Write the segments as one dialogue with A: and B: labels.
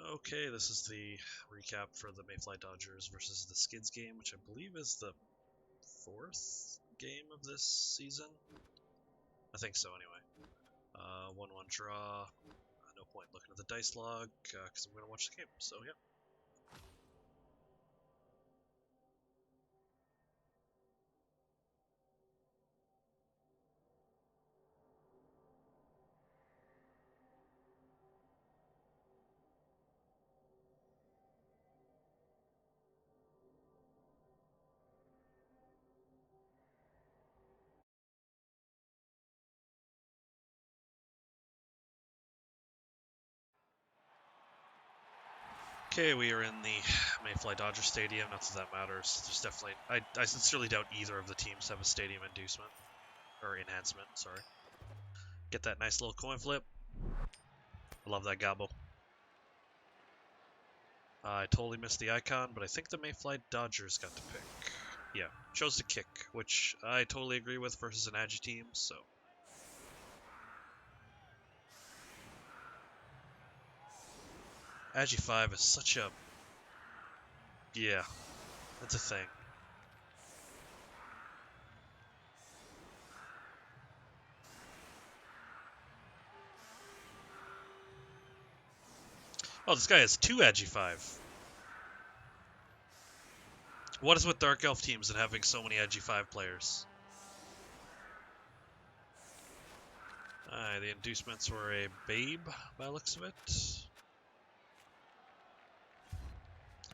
A: Okay, this is the recap for the Mayfly Dodgers versus the Skids game, which I believe is the fourth game of this season. I think so, anyway. 1-1 draw. No point looking at the dice log, because I'm going to watch the game, so yeah. Okay, we are in the Mayfly Dodger Stadium. Not that that matters. There's definitely... I sincerely doubt either of the teams have a stadium inducement. Or enhancement, sorry. Get that nice little coin flip. I love that gobble. I totally missed the icon, but I think the Mayfly Dodgers got to pick. Yeah, chose to kick, which I totally agree with versus an Agi team, so... Agi 5 is such a... Yeah, that's a thing. Oh, this guy has two Agi 5. What is with Dark Elf teams and having so many Agi 5 players? The inducements were a Babe, by the looks of it.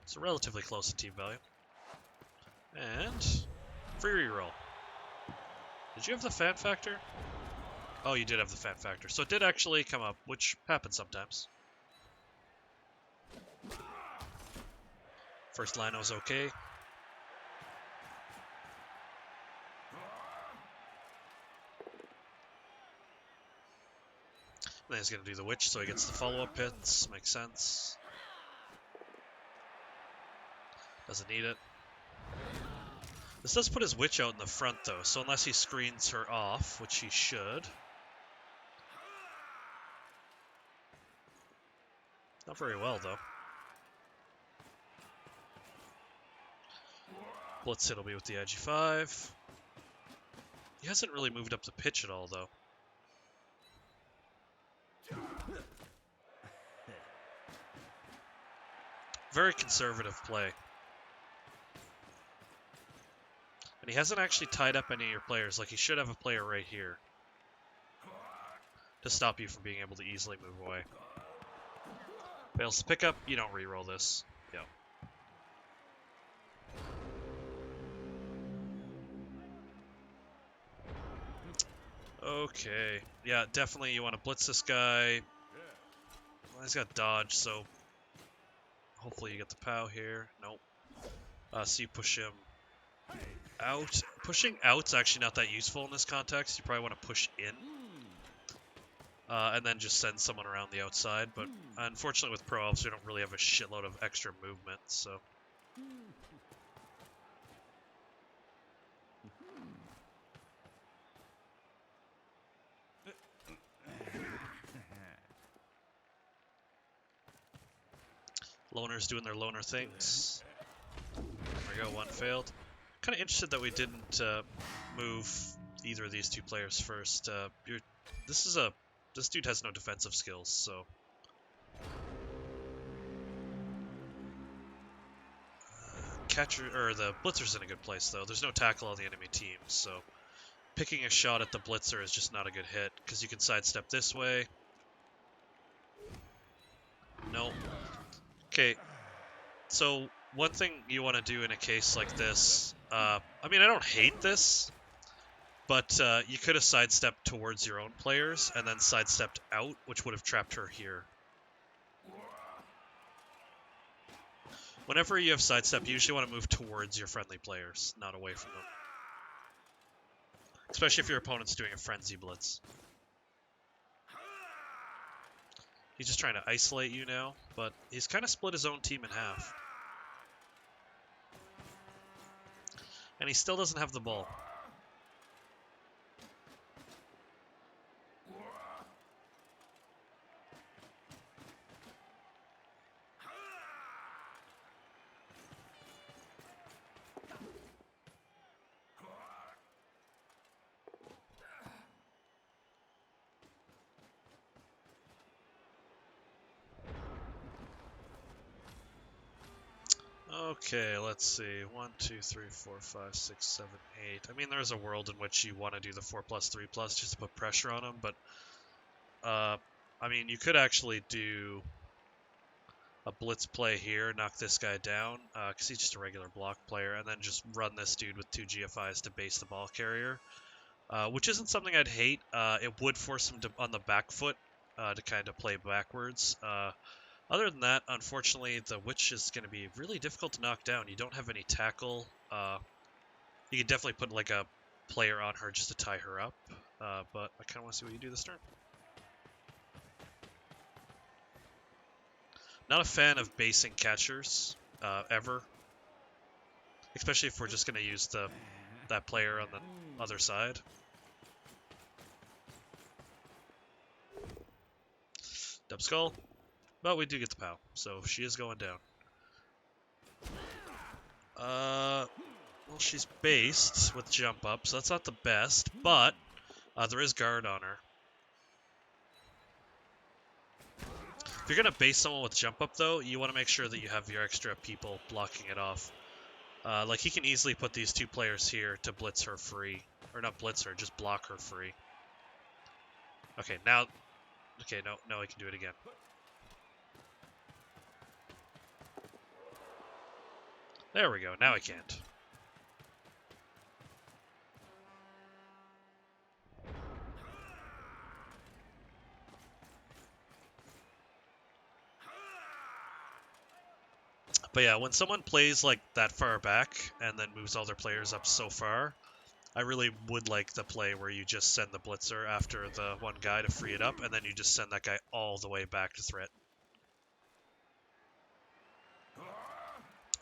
A: It's relatively close to team value. And... free reroll. Did you have the fan factor? Oh, you did have the fan factor. So it did actually come up, which happens sometimes. First line was okay. Then he's going to do the witch, so he gets the follow-up hits. Makes sense. Doesn't need it. This does put his witch out in the front, though, so unless he screens her off, which he should. Not very well, though. Blitz hit will be with the Agi 5. He hasn't really moved up the pitch at all, though. Very conservative play. And he hasn't actually tied up any of your players. Like, he should have a player right here to stop you from being able to easily move away. Fails to pick up, you don't reroll this. Yep. Okay. Yeah, definitely you want to blitz this guy. Well, he's got dodge, so hopefully you get the POW here. Nope. So you push him out. Pushing out's actually not that useful in this context. You probably want to push in. And then just send someone around the outside. But unfortunately with Pro Elves, we don't really have a shitload of extra movement, so... Loners doing their loner things. There we go, one failed. Kind of interested that we didn't move either of these two players first. This dude has no defensive skills, so... the Blitzer's in a good place, though. There's no tackle on the enemy team, so... Picking a shot at the Blitzer is just not a good hit, because you can sidestep this way. Nope. Okay, so one thing you want to do in a case like this, I mean, I don't hate this, but you could have sidestepped towards your own players and then sidestepped out, which would have trapped her here. Whenever you have sidestep, you usually want to move towards your friendly players, not away from them. Especially if your opponent's doing a frenzy blitz. He's just trying to isolate you now, but he's kind of split his own team in half. And he still doesn't have the ball. Okay, let's see. 1, 2, 3, 4, 5, 6, 7, 8. I mean, there's a world in which you want to do the 4+3+ just to put pressure on him, but I mean, you could actually do a blitz play here, knock this guy down, because he's just a regular block player, and then just run this dude with 2 GFIs to base the ball carrier, which isn't something I'd hate. It would force him to, on the back foot to kind of play backwards. Other than that, unfortunately, the Witch is going to be really difficult to knock down. You don't have any tackle. You could definitely put like a player on her just to tie her up, but I kind of want to see what you do this turn. Not a fan of basing catchers, ever. Especially if we're just going to use that player on the other side. Dub Skull. But we do get the POW, so she is going down. Well, she's based with jump up, so that's not the best, but there is guard on her. If you're going to base someone with jump up, though, you want to make sure that you have your extra people blocking it off. Like, he can easily put these 2 players here to blitz her free. Or not blitz her, just block her free. Okay, now... Okay, no, he can do it again. There we go, now he can't. But yeah, when someone plays like that far back and then moves all their players up so far, I really would like the play where you just send the blitzer after the one guy to free it up, and then you just send that guy all the way back to threat.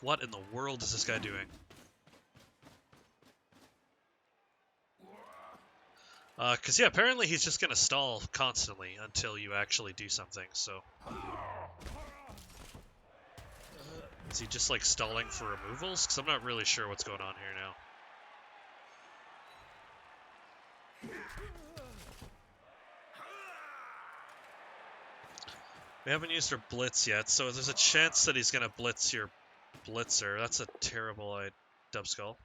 A: What in the world is this guy doing? Because, yeah, apparently he's just going to stall constantly until you actually do something, so... Is he just, like, stalling for removals? Because I'm not really sure what's going on here now. We haven't used our blitz yet, so there's a chance that he's going to blitz your blitzer. That's a terrible Dub Skull.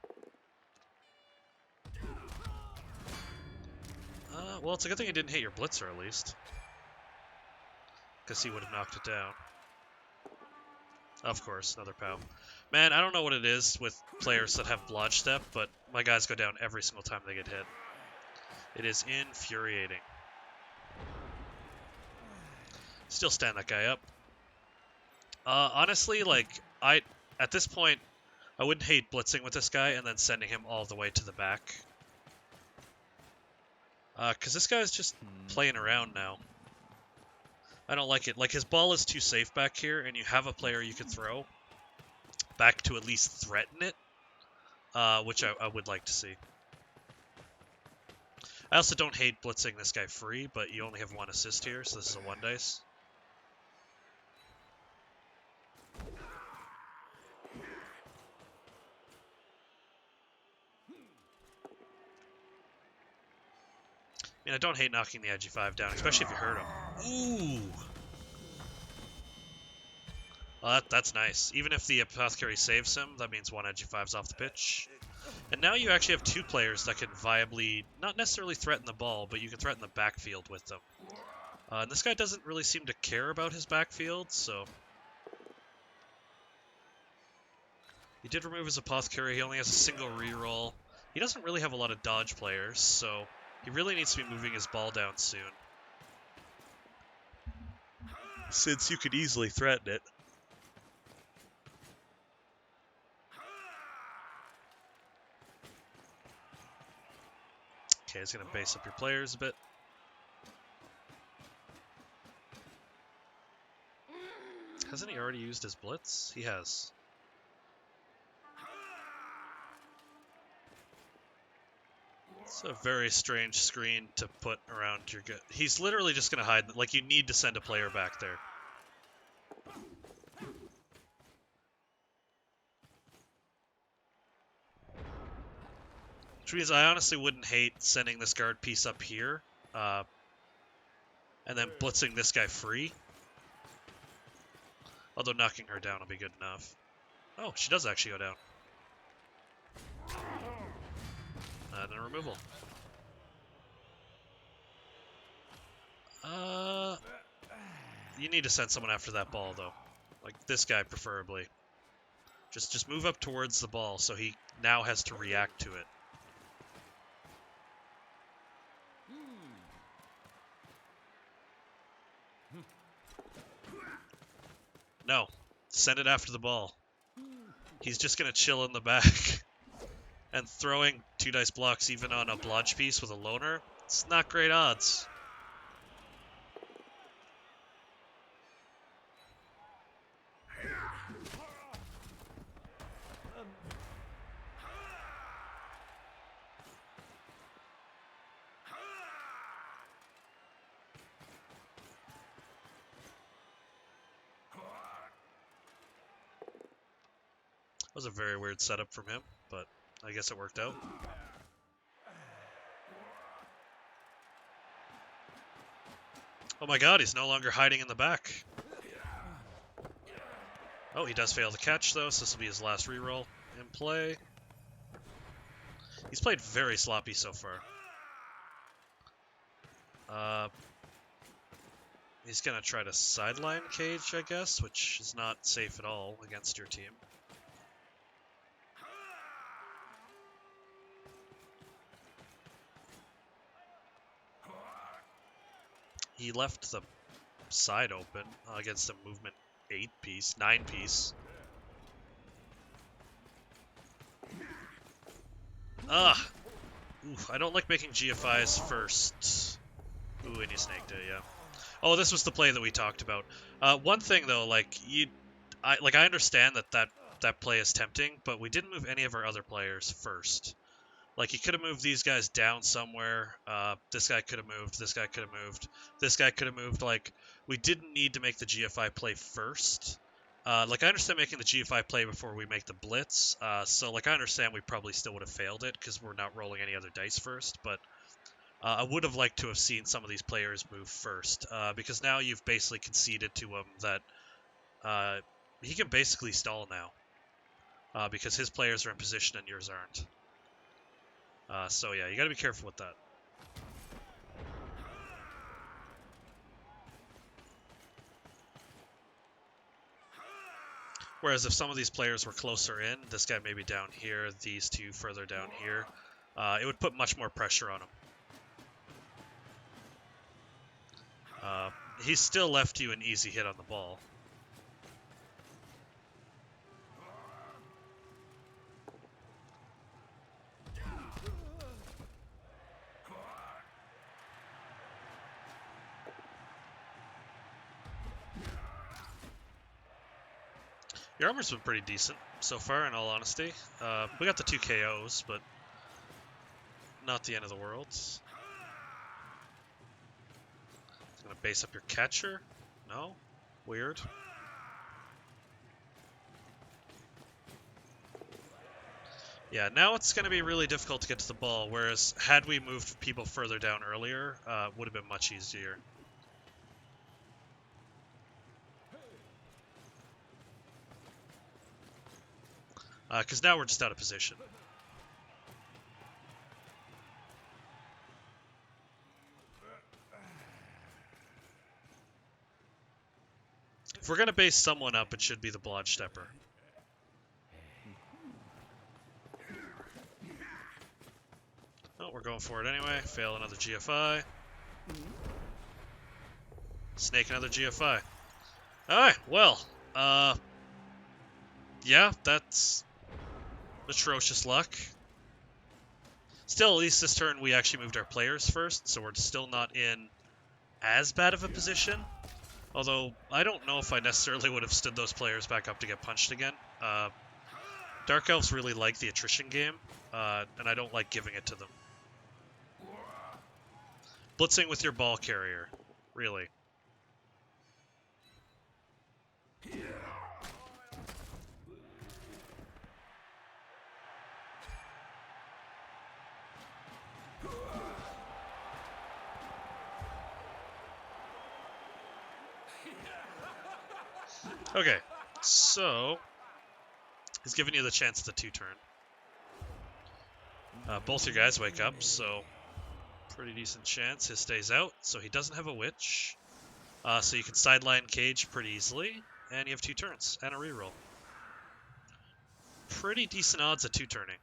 A: Well, it's a good thing he didn't hit your blitzer, at least. Because he would have knocked it down. Of course, another POW. Man, I don't know what it is with players that have Blodge Step, but my guys go down every single time they get hit. It is infuriating. Still stand that guy up. Honestly, like, at this point, I wouldn't hate blitzing with this guy and then sending him all the way to the back. Because this guy's just playing around now. I don't like it. Like, his ball is too safe back here, and you have a player you can throw back to at least threaten it, which I would like to see. I also don't hate blitzing this guy free, but you only have 1 assist here, so this is a 1 dice. I mean, I don't hate knocking the IG5 down, especially if you hurt him. Ooh! Well, that's nice. Even if the Apothecary saves him, that means 1 IG5's off the pitch. And now you actually have 2 players that can viably, not necessarily threaten the ball, but you can threaten the backfield with them. And this guy doesn't really seem to care about his backfield, so... He did remove his Apothecary. He only has a single reroll. He doesn't really have a lot of dodge players, so he really needs to be moving his ball down soon. Since you could easily threaten it. Okay, he's going to base up your players a bit. Hasn't he already used his blitz? He has. It's a very strange screen to put around your gut. He's literally just going to hide. Like, you need to send a player back there. Which means I honestly wouldn't hate sending this guard piece up here. And then blitzing this guy free. Although knocking her down will be good enough. Oh, she does actually go down. And a removal. You need to send someone after that ball, though. Like, this guy, preferably. Just move up towards the ball so he now has to react to it. No. Send it after the ball. He's just going to chill in the back. And throwing 2 dice blocks even on a blodge piece with a loner, it's not great odds. That was a very weird setup from him, but I guess it worked out. Oh my god, he's no longer hiding in the back. Oh, he does fail the catch, though, so this will be his last reroll in play. He's played very sloppy so far. He's going to try to sideline cage, I guess, which is not safe at all against your team. He left the side open against a movement 8 piece, 9 piece. Ooh, I don't like making GFIs first. Ooh, and you snaked it, yeah. Oh, this was the play that we talked about. One thing though, like I understand that play is tempting, but we didn't move any of our other players first. Like, you could have moved these guys down somewhere. This guy could have moved. This guy could have moved. This guy could have moved. Like, we didn't need to make the GFI play first. Like, I understand making the GFI play before we make the blitz. So, like, I understand we probably still would have failed it because we're not rolling any other dice first. But I would have liked to have seen some of these players move first. Because now you've basically conceded to him that he can basically stall now. Because his players are in position and yours aren't. So yeah, you gotta be careful with that. Whereas if some of these players were closer in, this guy maybe down here, these two further down here, it would put much more pressure on him. He's still left you an easy hit on the ball. Your armor's been pretty decent so far, in all honesty. We got the 2 KOs, but not the end of the world. Gonna base up your catcher? No? Weird. Yeah, now it's going to be really difficult to get to the ball, whereas had we moved people further down earlier, it would have been much easier. Because now we're just out of position. If we're going to base someone up, it should be the Blodge Stepper. Oh, we're going for it anyway. Fail another GFI. Snake another GFI. Alright, well. Yeah, that's atrocious luck. Still, at least this turn we actually moved our players first, so we're still not in as bad of a position. Although, I don't know if I necessarily would have stood those players back up to get punched again. Dark Elves really like the attrition game, and I don't like giving it to them. Blitzing with your ball carrier, really. Okay, so He's giving you the chance to 2-turn. Both your guys wake up, so pretty decent chance. His stays out, so he doesn't have a witch. So you can sideline Cage pretty easily, and you have 2 turns and a reroll. Pretty decent odds at 2-turning.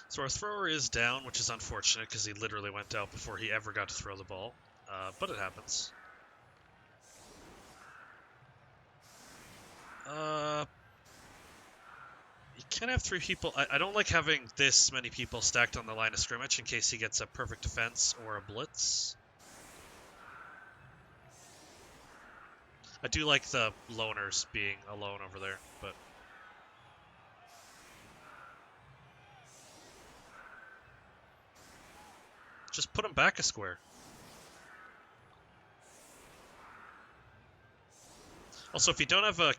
A: So our thrower is down, which is unfortunate because he literally went out before he ever got to throw the ball. But it happens. You can't have 3 people. I don't like having this many people stacked on the line of scrimmage in case he gets a perfect defense or a blitz. I do like the loners being alone over there, but... just put him back a square. Also, if you don't have a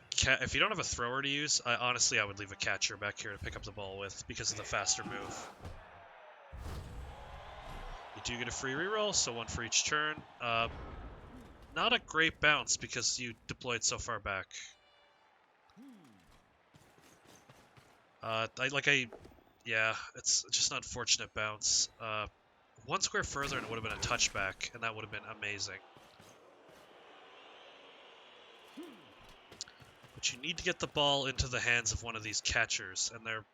A: thrower to use, honestly I would leave a catcher back here to pick up the ball with because of the faster move. You do get a free reroll, so 1 for each turn. Not a great bounce because you deployed so far back. Yeah, it's just an unfortunate bounce. 1 square further and it would have been a touchback, and that would have been amazing. But you need to get the ball into the hands of one of these catchers, and they're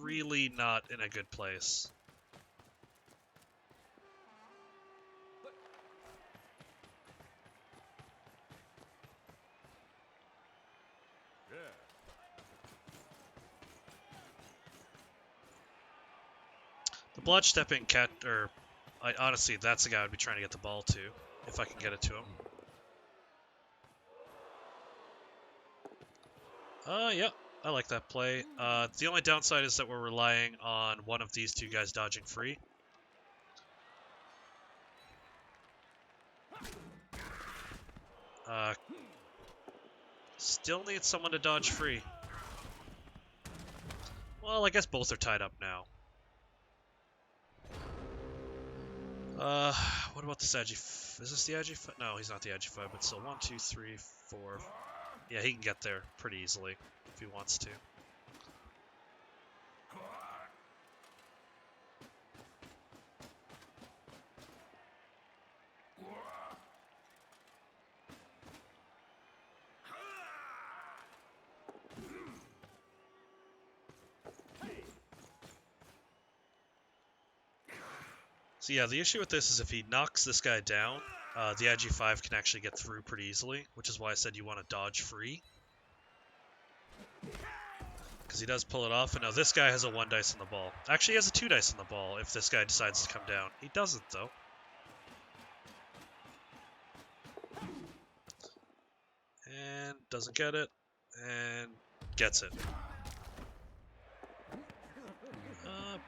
A: really not in a good place. The blood stepping honestly, that's the guy I'd be trying to get the ball to, if I can get it to him. Yeah, I like that play. The only downside is that we're relying on one of these 2 guys dodging free. Still need someone to dodge free. Well, I guess both are tied up now. What about the Agi? Is this the Agi? No, he's not the Agi 5, but still 1, 2, 3, 4. Yeah, he can get there pretty easily if he wants to. So yeah, the issue with this is if he knocks this guy down, the IG5 can actually get through pretty easily, which is why I said you want to dodge free. Because he does pull it off, and now this guy has a 1 dice on the ball. Actually, he has a 2 dice on the ball if this guy decides to come down. He doesn't, though. And doesn't get it, and gets it.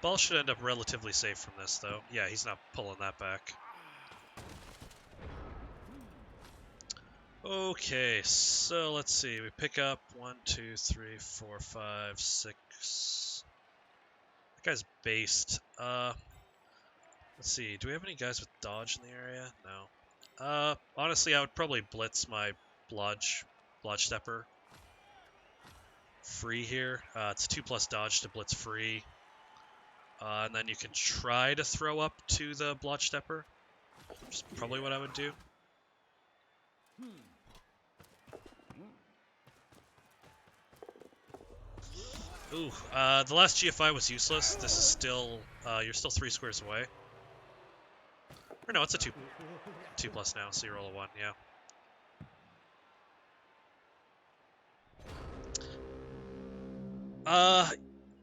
A: Ball should end up relatively safe from this, though. Yeah, he's not pulling that back. Okay, so let's see. We pick up 1, 2, 3, 4, 5, 6. That guy's based. Let's see. Do we have any guys with dodge in the area? No. Honestly, I would probably blitz my blodge stepper free here. It's 2+ dodge to blitz free. And then you can try to throw up to the blotch stepper, which is probably what I would do. Ooh, the last GFI was useless. This is still, you're still 3 squares away. Or no, it's a 2+ now, so you roll a 1, yeah.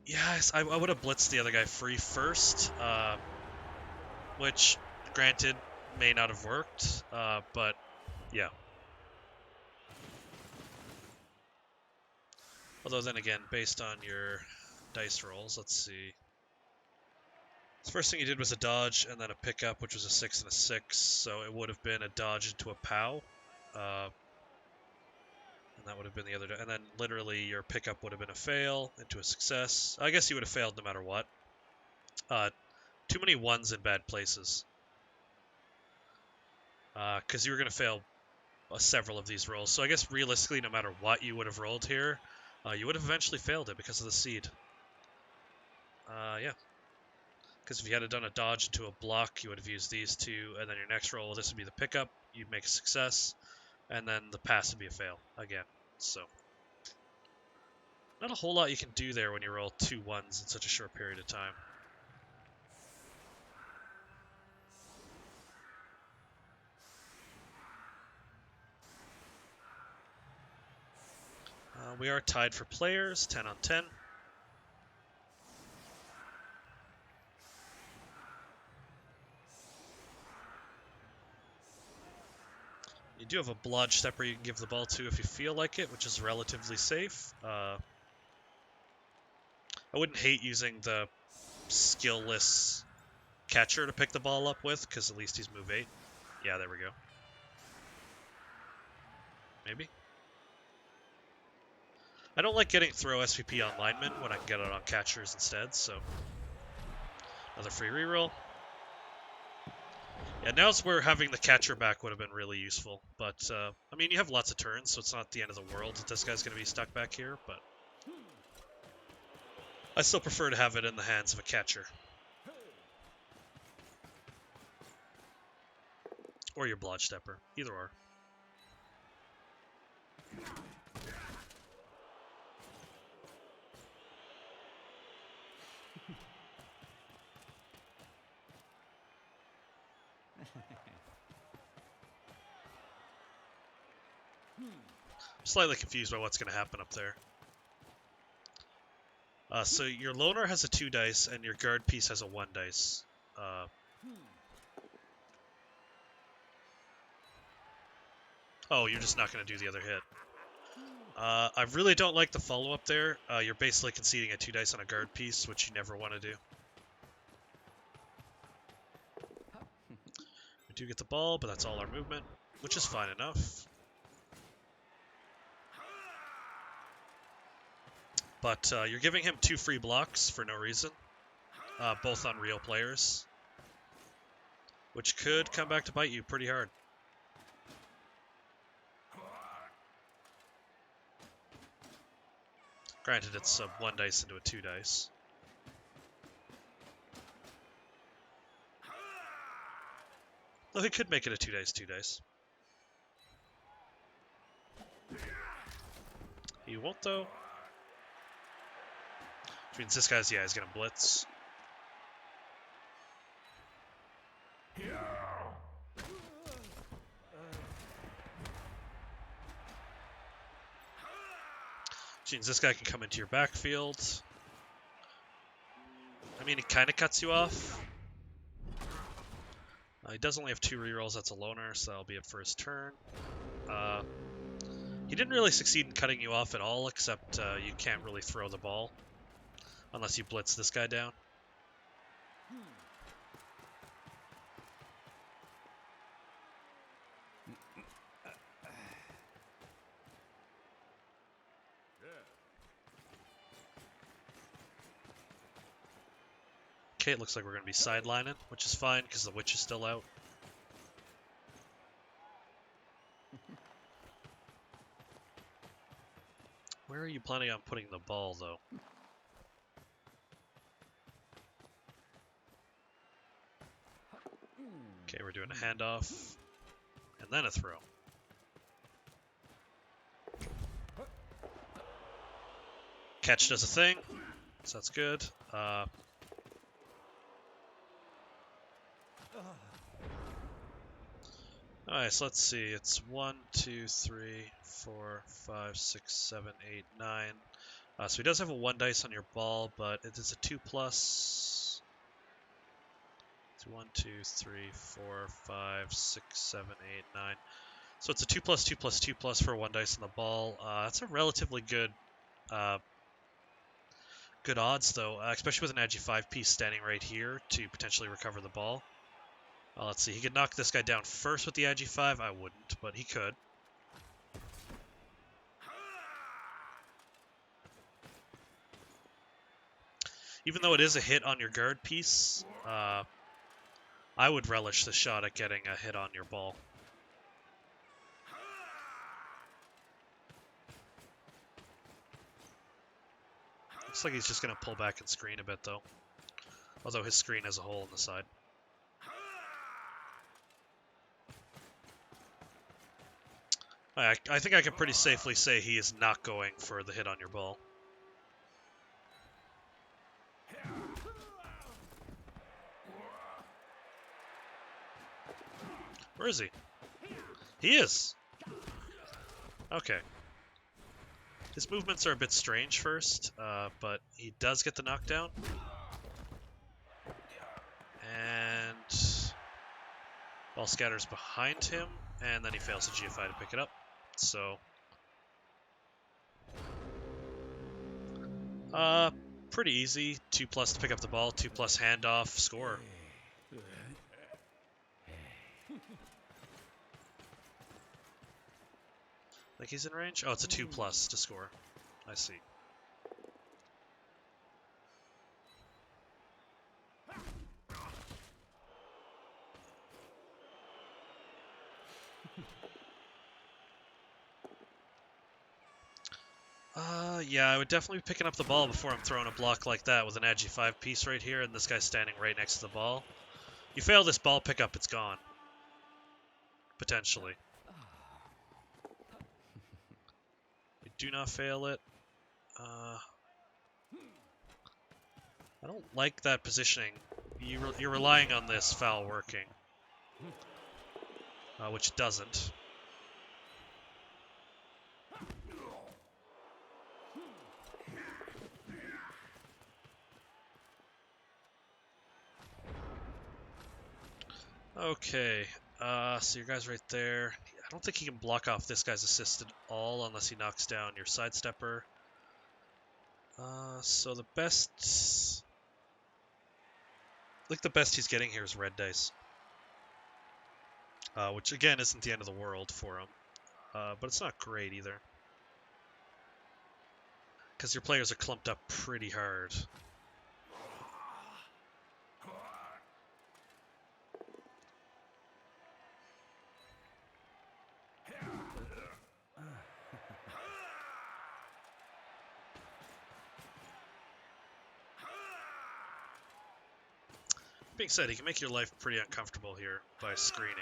A: Yes, I would have blitzed the other guy free first, which, granted, may not have worked, but yeah. Although then again, based on your dice rolls, let's see. The first thing you did was a dodge and then a pickup, which was a 6 and a 6, so it would have been a dodge into a POW. And that would have been the other, and then literally your pickup would have been a fail into a success. I guess you would have failed no matter what. Too many ones in bad places. Because you were going to fail several of these rolls. So I guess realistically, no matter what you would have rolled here, you would have eventually failed it because of the seed. Yeah. Because if you had done a dodge into a block, you would have used these two, and then your next roll, this would be the pickup. You'd make a success, and then the pass would be a fail again. So not a whole lot you can do there when you roll 2 ones in such a short period of time. We are tied for players, 10 on 10. You do have a blodge stepper you can give the ball to if you feel like it, which is relatively safe. I wouldn't hate using the skill-less catcher to pick the ball up with, because at least he's move 8. Yeah, there we go. Maybe. I don't like getting throw SVP on linemen when I can get it on catchers instead, so... Another free reroll. Yeah, now's where having the catcher back would have been really useful. But, I mean, you have lots of turns, so it's not the end of the world that this guy's going to be stuck back here, but... I still prefer to have it in the hands of a catcher. Or your blodge stepper. Either or. I'm slightly confused by what's going to happen up there. So your loner has a 2 dice, and your guard piece has a 1 dice. Oh, you're just not going to do the other hit. I really don't like the follow-up there. You're basically conceding a 2 dice on a guard piece, which you never want to do. We do get the ball, but that's all our movement, which is fine enough. But you're giving him 2 free blocks for no reason, both on real players, which could come back to bite you pretty hard. Granted, it's a 1 dice into a 2 dice. Though he could make it a 2 dice, 2 dice. He won't, though. Which means this guy's, yeah, he's gonna blitz. Which means this guy can come into your backfield. I mean, it kind of cuts you off. He does only have 2 rerolls, that's a loner, so that'll be it for his turn. He didn't really succeed in cutting you off at all, except you can't really throw the ball. Unless you blitz this guy down. Okay, it looks like we're going to be sidelining, which is fine because the witch is still out. Where are you planning on putting the ball, though? Okay, we're doing a handoff, and then a throw. Catch does a thing, so that's good. Alright, so let's see. It's 1, 2, 3, 4, 5, 6, 7, 8, 9. So he does have a 1 dice on your ball, but it is a 2+. It's 1, 2, 3, 4, 5, 6, 7, 8, 9. So it's a 2+, 2+, 2+ for 1 dice on the ball. That's a relatively good good odds, though, especially with an agi 5-piece standing right here to potentially recover the ball. Let's see. He could knock this guy down first with the agi 5. I wouldn't, but he could. Even though it is a hit on your guard piece, I would relish the shot at getting a hit on your ball. Looks like he's just going to pull back and screen a bit, though. Although his screen has a hole in the side. I think I can pretty safely say he is not going for the hit on your ball. Where is he? He is! Okay. His movements are a bit strange first, but he does get the knockdown. And ball scatters behind him, and then he fails to GFI to pick it up. So, pretty easy. 2+ to pick up the ball, 2+ handoff, score. Think he's in range? Oh, it's a 2+ to score. I see. Yeah, I would definitely be picking up the ball before I'm throwing a block like that with an agi 5-piece right here, and this guy's standing right next to the ball. You fail this ball pickup, it's gone. Potentially. You do not fail it. I don't like that positioning. You're relying on this foul working. Which doesn't. Okay, so your guy's right there. I don't think he can block off this guy's assist at all unless he knocks down your sidestepper. So the best... I think the best he's getting here is red dice. Which again isn't the end of the world for him. But it's not great either. Because your players are clumped up pretty hard. Being said, he can make your life pretty uncomfortable here by screening.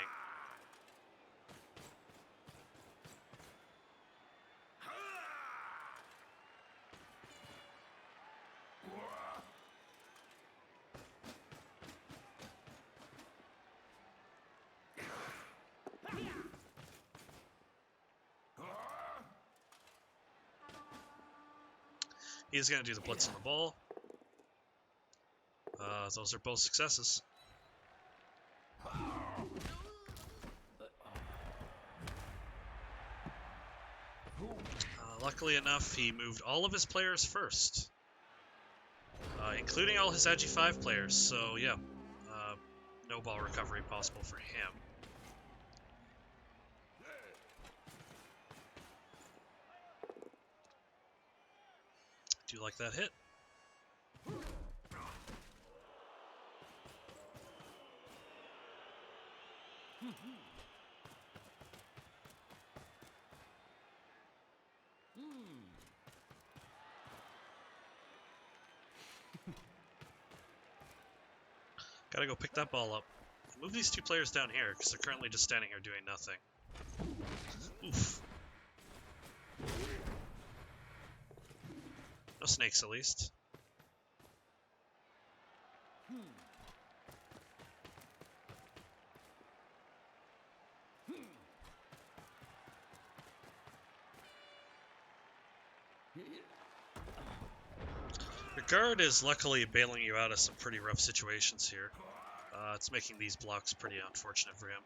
A: He's going to do the blitz on the ball. Those are both successes. Luckily enough, he moved all of his players first. Including all his agi 5 players, so yeah. No ball recovery possible for him. Do you like that hit? Gotta go pick that ball up. Move these two players down here, because they're currently just standing here doing nothing. Oof. No snakes, at least. Your guard is luckily bailing you out of some pretty rough situations here. It's making these blocks pretty unfortunate for him.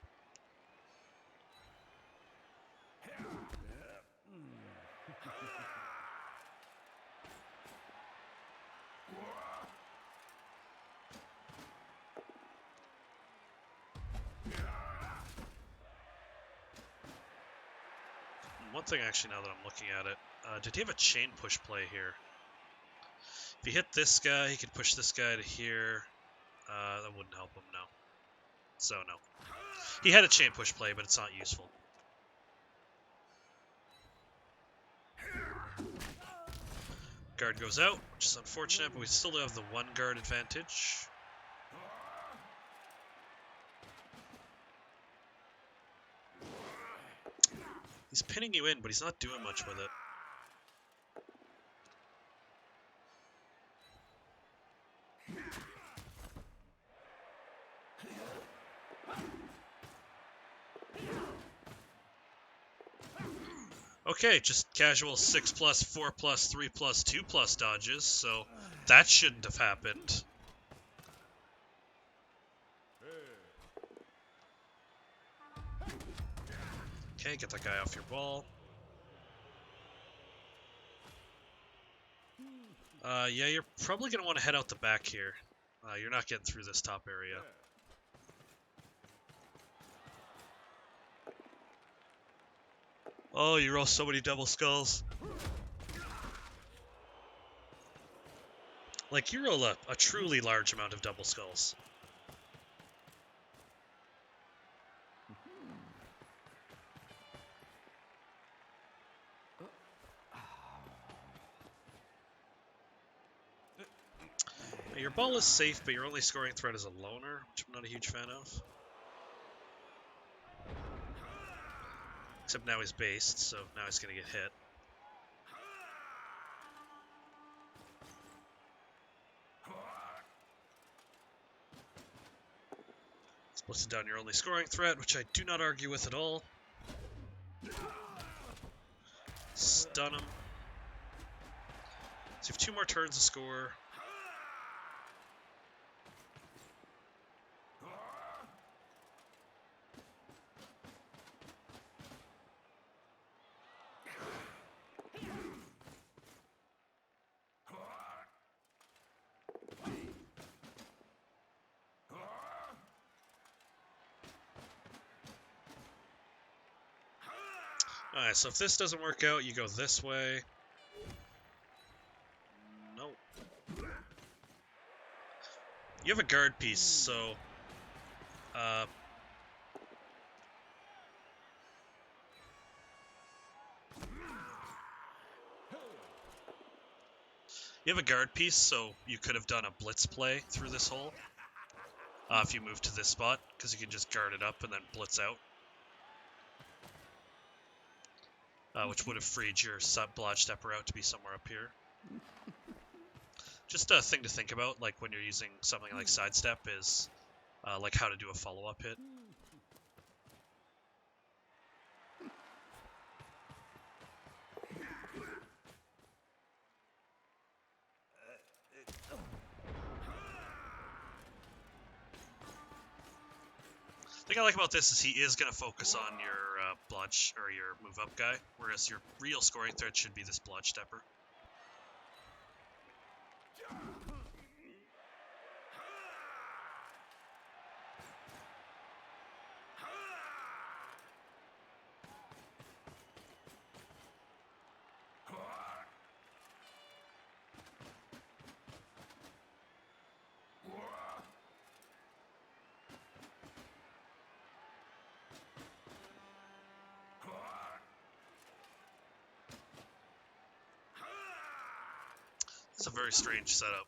A: One thing actually, now that I'm looking at it, did he have a chain push play here? If he hit this guy, he could push this guy to here. That wouldn't help him, no. So, no. He had a chain push play, but it's not useful. Guard goes out, which is unfortunate, but we still have the one guard advantage. He's pinning you in, but he's not doing much with it. Okay, just casual 6+, 4+, 3+, 2+ dodges, so that shouldn't have happened. Okay, get that guy off your ball. Yeah, you're probably going to want to head out the back here. You're not getting through this top area. Oh, you roll so many double skulls. Like, you roll a truly large amount of double skulls. Your ball is safe, but your only scoring threat is a loner, which I'm not a huge fan of. Except now he's based, so now he's going to get hit. Splits down your only scoring threat, which I do not argue with at all. Stun him. So you have 2 more turns to score. Alright, so if this doesn't work out, you go this way. Nope. You have a guard piece, so... you have a guard piece, so you could have done a blitz play through this hole. If you move to this spot, because you can just guard it up and then blitz out. Which would have freed your blodge stepper out to be somewhere up here. Just a thing to think about, like when you're using something like sidestep, is like how to do a follow-up hit. The thing I like about this is he is going to focus on your blodge or your move up guy, whereas your real scoring threat should be this blodge stepper. It's a very strange setup.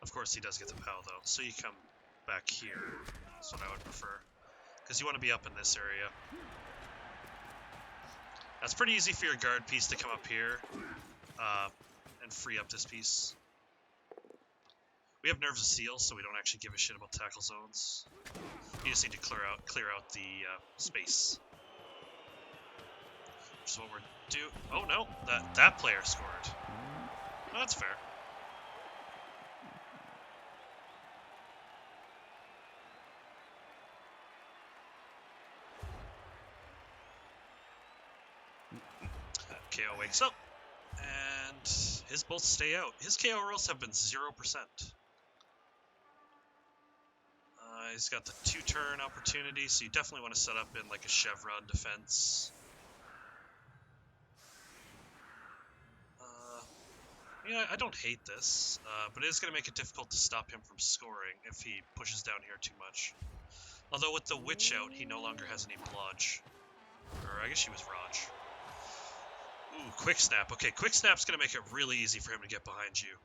A: Of course, he does get the POW though, so you come back here. That's what I would prefer, because you want to be up in this area. That's pretty easy for your guard piece to come up here and free up this piece. We have Nerves of Steel, so we don't actually give a shit about tackle zones. You just need to clear out the space. Which is what we're doing. Oh no, that player scored. Oh, that's fair. KO wakes up, and his bolts stay out. His KO rolls have been 0%. He's got the 2-turn opportunity, so you definitely want to set up in like a chevron defense. I don't hate this, but it is going to make it difficult to stop him from scoring if he pushes down here too much. Although with the Witch out, he no longer has any blodge. Or I guess she was Raj. Ooh, Quick Snap. Okay, Quick Snap's going to make it really easy for him to get behind you.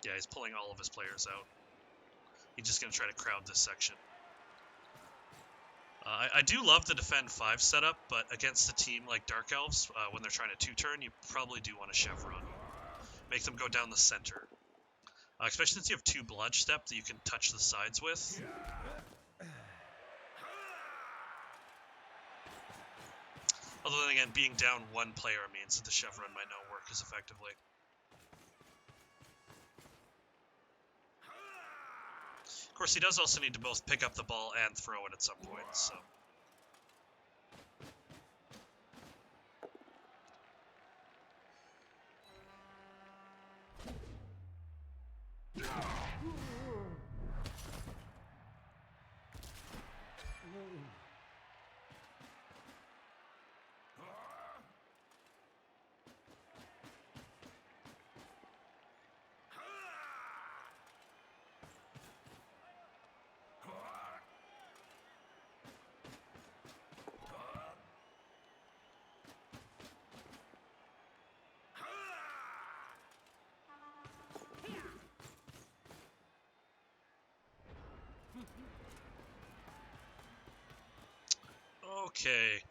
A: Yeah, he's pulling all of his players out. He's just going to try to crowd this section. I do love the Defend 5 setup, but against a team like Dark Elves, when they're trying to 2-turn, you probably do want a Chevron. Make them go down the center. Especially since you have 2 Bludge Step that you can touch the sides with. Although then again, being down 1 player means that the Chevron might not work as effectively. Of course, he does also need to both pick up the ball and throw it at some point, so... Okay.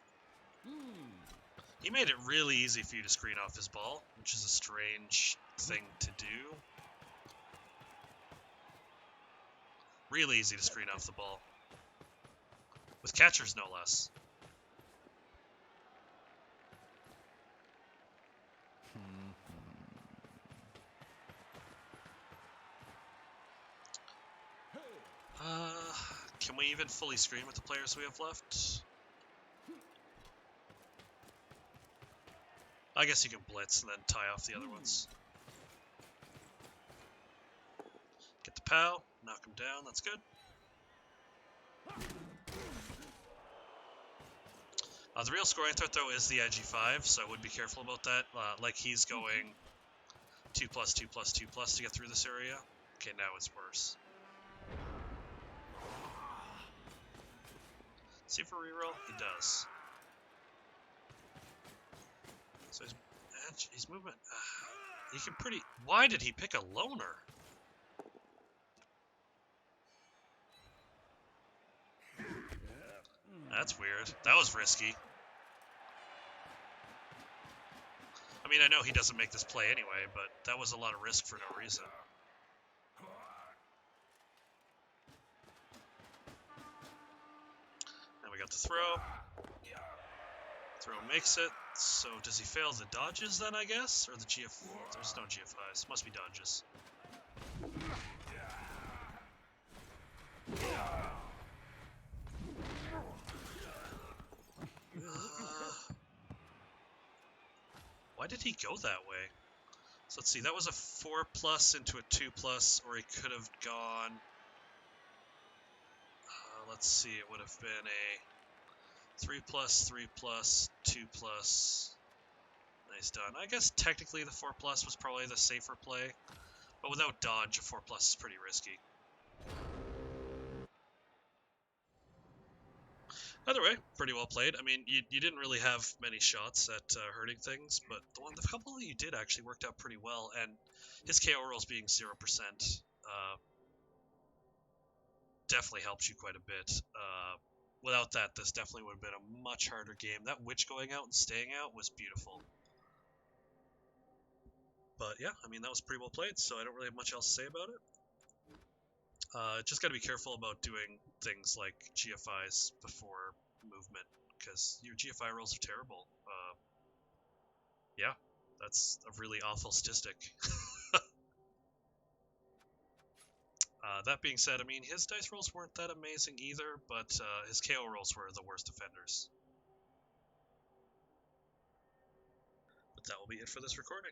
A: He made it really easy for you to screen off his ball, which is a strange thing to do. Really easy to screen off the ball. With catchers, no less. Can we even fully screen with the players we have left? I guess you can blitz and then tie off the other ones. Get the POW, knock him down, that's good. The real scoring threat, though, is the IG5, so I would be careful about that. Like he's going 2+, 2+, 2+ to get through this area. Okay, now it's worse. See for reroll? He does. So he's moving. He can pretty... Why did he pick a loner? That's weird. That was risky. I mean, I know he doesn't make this play anyway, but that was a lot of risk for no reason. Now we got the throw. Throw makes it. So does he fail the dodges then, I guess? Or the GF... There's no GFIs. Must be dodges. Why did he go that way? So let's see, that was a 4+ into a 2+, or he could have gone... let's see, it would have been a 3+, 3+, 2+. Nice done. I guess technically the 4+ was probably the safer play, but without dodge, a 4+ is pretty risky. Either way, pretty well played. I mean, you didn't really have many shots at hurting things, but the couple that you did actually worked out pretty well, and his KO rolls being 0% definitely helps you quite a bit. Without that, this definitely would have been a much harder game. That Witch going out and staying out was beautiful. But yeah, I mean, that was pretty well played, so I don't really have much else to say about it. Just gotta be careful about doing things like GFIs before movement, because your GFI rolls are terrible. Yeah, that's a really awful statistic. That being said, I mean, his dice rolls weren't that amazing either, but his KO rolls were the worst offenders. But that will be it for this recording.